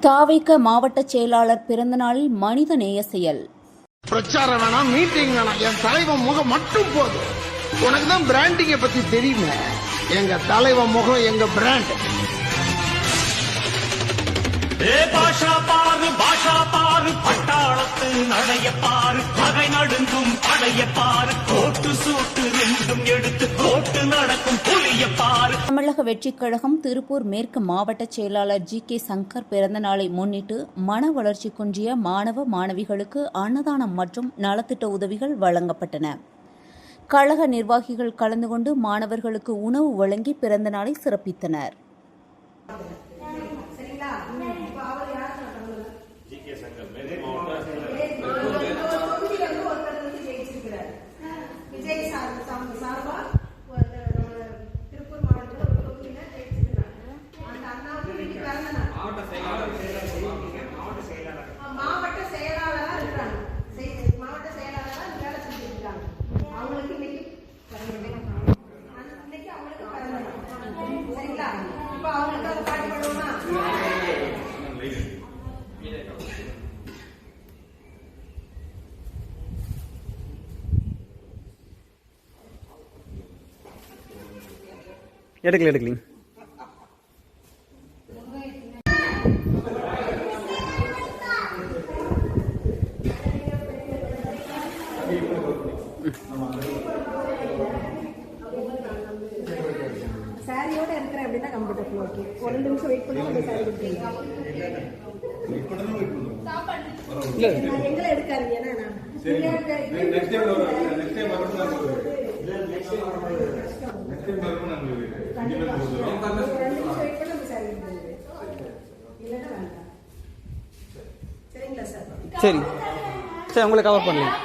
தாவைக்க மாவட்ட செயலாளர் பிறந்த நாளில் மனித நேய செயல். பிரச்சாரம் வேணாம், மீட்டிங் வேணாம், என் தலைவன் முகம் மட்டும் போதும். உனக்கு தான் பிராண்டிங்க பத்தி தெரியுமே. எங்க தலைவன் முகம் எங்க பிராண்ட். பாஷா பாரு பட்டாளத்து நடைய பாரு, பகை நடுங்கும் படைய பாரு, கோட்டு சூட்டு ரெண்டும் எடுத்து கோட்டு நடக்கும் புலிய பாரு. தமிழக வெற்றிக் கழகம் திருப்பூர் மேற்கு மாவட்ட செயலாளர் ஜி.கே. சங்கர் பிறந்த நாளை முன்னிட்டு மன வளர்ச்சி குன்றிய மாணவ மாணவிகளுக்கு அன்னதானம் மற்றும் நலத்திட்ட உதவிகள் வழங்கப்பட்டன. கழக நிர்வாகிகள் கலந்து கொண்டு மாணவர்களுக்கு உணவு வழங்கி பிறந்த நாளை சிறப்பித்தனர். எடுக்கல சாரியோட இருக்கிறேன் அப்படின்னா கம்ஃபர்டபுள். ஓகே, ஒரு 2 நிமிஷம் வெயிட் பண்ணி அந்த சாரி கொடுப்பீங்க. எங்களை எடுக்காதீங்க. ஏன்னா சரி சரி, உங்களை கவர் பண்ணலாம்.